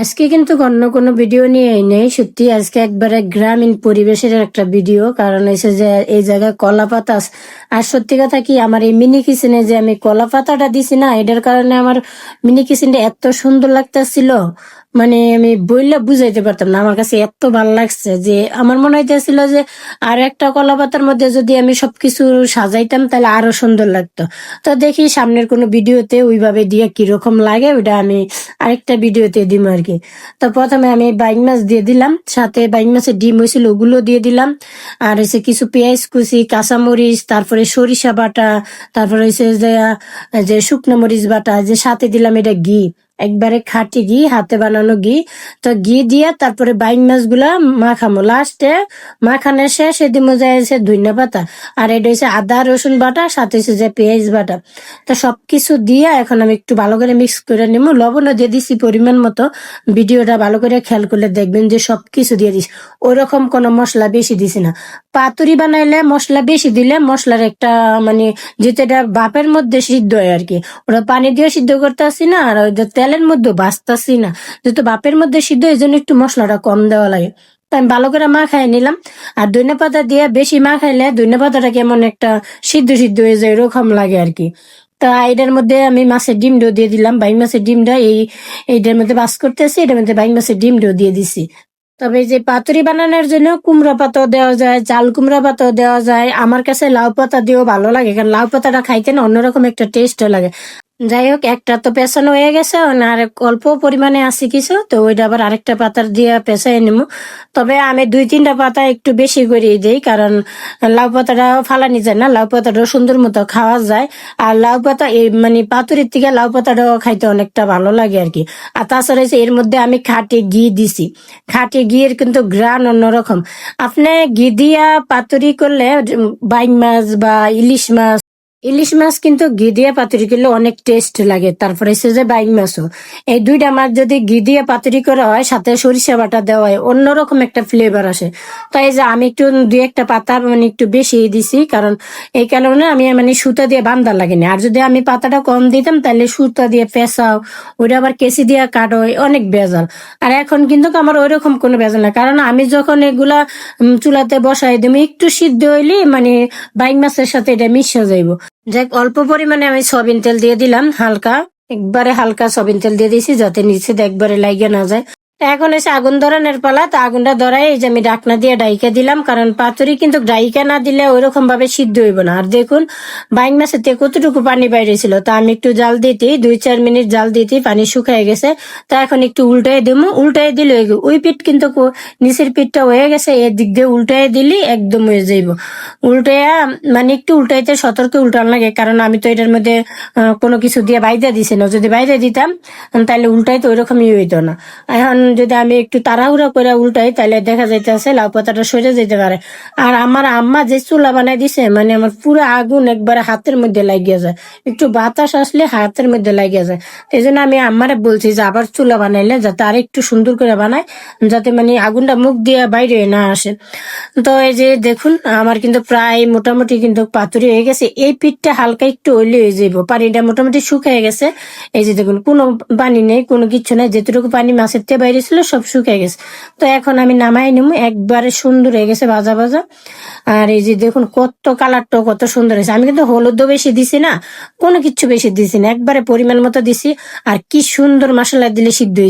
আজকে কিন্তু অন্য কোনো ভিডিও নিয়ে নেই। সত্যি আজকে একবারে গ্রামীণ পরিবেশের একটা ভিডিও, কারণ হচ্ছে যে এই জায়গায় কলা পাতা আর সত্যি কথা কি, আমার এই মিনি কিচেনে যে আমি কলা পাতাটা দিছি না, এটার কারণে আমার মিনি কিচেনটা এত সুন্দর লাগতেছিল, মানে আমি বললে বুঝাইতে পারতাম না। আমার কাছে এত ভালো লাগছে যে আমার মনে হইতেছিল যে আর একটা কলা পাতার মধ্যে যদি আমি সবকিছু সাজাইতাম তাহলে আরো সুন্দর লাগতো। তো দেখি সামনের কোনো ভিডিওতে ওইভাবে দিয়ে কিরকম লাগে ওইটা আমি আরেকটা ভিডিওতে দিব আর কি। তো প্রথমে আমি বাইং মাছ দিয়ে দিলাম, সাথে বাইং মাছের ডিম হয়েছিল ওগুলো দিয়ে দিলাম, আর হচ্ছে কিছু পেঁয়াজ কুচি, কাঁচামরিচ, তারপরে সরিষা বাটা, তারপরে হচ্ছে যে যে শুকনো মরিচ বাটা, যে সাথে দিলাম এটা ঘি, একবারে খাঁটি ঘি, হাতে বানানো ঘি। তো ঘি দিয়ে তারপরে বাইং মাছ গুলা মাখামো, লাস্টে মাখানোর শেষে দিব যাইছে ধনিয়া পাতা, আর এটা হচ্ছে আদা রসুন বাটা, সাথে হচ্ছে যে পেঁয়াজ বাটা। তো সবকিছু দিয়ে এখন আমি একটু ভালো করে মিক্স করে নিবো। লবণও দিয়ে দিছি পরিমাণ মতো, ভিডিওটা ভালো করে খেয়াল করলে দেখবেন যে সবকিছু দিয়ে দিস। ওইরকম কোনো মশলা বেশি দিছি না। পাতুরি বানাইলে মশলা বেশি দিলে মশলার একটা মানে যেটা এটা বাপের মধ্যে সিদ্ধ হয় আর কি, ওরা পানি দিয়ে সিদ্ধ করতে আসি না, আর ওই যে তেলের মধ্যে বাঁচতাছি না, যেহেতু বাপের মধ্যে সিদ্ধ, এই জন্য একটু মশলাটা কম দেওয়া লাগে। তো আমি ভালো করে মাখাই নিলাম। আর ধনিয়া পাতা দিয়ে বেশি মাখাইলে ধনিয়া পাতাটা কেমন একটা সিদ্ধ সিদ্ধ হয়ে যায়, এরকম লাগে আর কি। তা এটার মধ্যে আমি মাছের ডিমটাও দিয়ে দিলাম, বাইং মাছের ডিমটা এইটার মধ্যে বাস করতেছি, এটার মধ্যে বাইং মাছের ডিমটাও দিয়ে দিছি। তবে এই যে পাতুরি বানানোর জন্য কুমড়া পাতাও দেওয়া যায়, চাল কুমড়া পাতাও দেওয়া যায়। আমার কাছে লাউ পাতা দিয়েও ভালো লাগে, কারণ লাউ পাতাটা খাইতে না অন্যরকম একটা টেস্ট লাগে। যাই হোক, একটা তো পেছানো হয়ে গেছে, আর অল্প পরিমাণে আছে কিছু, তো ওইটা আবার আরেকটা পাতার দিয়ে পেঁচাই নিবো। তবে আমি 2-3টা পাতা একটু বেশি করে দিই, কারণ লাউ পাতাটা ফালানি যায় না, লাউ পাতাটাও সুন্দর মতো খাওয়া যায়। আর লাউ পাতা এই মানে পাতুরির থেকে লাউ পাতাটাও খাইতে অনেকটা ভালো লাগে আর কি। আর তাছাড়া হচ্ছে এর মধ্যে আমি খাঁটি ঘি দিছি, খাঁটি ঘিয়ের কিন্তু ঘ্রাণ অন্যরকম। আপনি ঘি দিয়া পাতুরি করলে বাইং মাছ বা ইলিশ মাছ কিন্তু ঘি দিয়ে পাতুরি করলে অনেক টেস্ট লাগে। তারপরে হচ্ছে যে বাইং মাছও, এই দুইটা মাছ যদি ঘি দিয়ে পাতুরি করা হয়, সাথে সরিষা বাটা দেওয়া হয়, অন্যরকম একটা ফ্লেভার আসে। তো এই যে আমি একটু 2-1টা পাতা মানে একটু বেশি দিছি, কারণ এই কারণে আমি মানে সুতা দিয়ে বান্ধা লাগেনি। আর যদি আমি পাতাটা কম দিতাম তাহলে সুতা দিয়ে পেঁচাও, ওইটা আবার কেসি দিয়ে কাটো, অনেক ভেজাল। আর এখন কিন্তু আমার ওইরকম কোনো ভেজাল না, কারণ আমি যখন এগুলা চুলাতে বসাই দিই একটু সিদ্ধ হইলে মানে বাইং মাছের সাথে এটা মিশে যাইব। যাক, অল্প পরিমাণে আমি সয়াবিন তেল দিয়ে দিলাম, হালকা, একবারে হালকা সয়াবিন তেল দিয়ে দিয়েছি যাতে নিচে একবারে লাগিয়ে না যায়। তা এখন এসে আগুন ধরানোর পালা। তো আগুনটা ধরাই এই যে আমি ঢাকনা দিয়ে ডাইকা দিলাম, কারণ পাতুরি কিন্তু ডাইকা না দিলে ওইরকম ভাবে সিদ্ধ হইব না। আর দেখুন বাইং মাছের থেকে কতটুকু পানি বাইরে ছিল, তা আমি একটু জাল দিতেই 2-4 মিনিট জাল দিতেই পানি শুকায় গেছে। তা এখন একটু উল্টাই দেবো, উল্টাই দিলে ওই পিঠ কিন্তু নিচের পিঠটা হয়ে গেছে, এর দিক দিয়ে উল্টাই দিলি একদম হয়ে যাইব। উল্টাইয়া মানে একটু উল্টাইতে সতর্কে উল্টান লাগে, কারণ আমি তো এটার মধ্যে কোনো কিছু দিয়ে বাইদা দিছি না। যদি বাইদা দিতাম তাহলে উল্টাইতে ওইরকমই হইতো না। এখন যদি আমি একটু তাড়াহুড়া করে উল্টাই তাহলে দেখা যাইতেছে লাউ পাতাটা সরে যেতে পারে। আর আমার আম্মা যে চুলা বানাই দিছে, মানে আমার পুরো আগুন একবারে হাতের মধ্যে লাগিয়ে যায়, একটু বাতাস আসলে হাতের মধ্যে লাগিয়ে যায়। এই জন্য আমি আম্মারে বলছি যে আবার চুলা বানাইলে যাতে আর একটু সুন্দর করে বানায়, যাতে মানে আগুনটা মুখ দিয়ে বাইরে না আসে। তো এই যে দেখুন আমার কিন্তু প্রায় মোটামুটি কিন্তু পাতুরি হয়ে গেছে। এই পিঠটা হালকা একটু অয়েলি হয়ে যাইব, পানিটা মোটামুটি শুকিয়ে গেছে। এই যে দেখুন কোনো পানি নেই, কোনো কিছু নেই, যেটুকু পানি মাছের থেকে বাইরে ছিল সব শুকিয়ে গেছে। তো এখন আমি নামাই নিবো, একবারে সুন্দর হয়ে গেছে ভাজা ভাজা। আর এই যে দেখুন কত কালারটাও কত সুন্দর হয়েছে। আমি কিন্তু হলুদও বেশি দিছি না, কোনো কিছু বেশি দিছি না, একবারে পরিমাণ মতো দিছি। আর কি সুন্দর মশলা দিলে সিদ্ধ হয়েছে।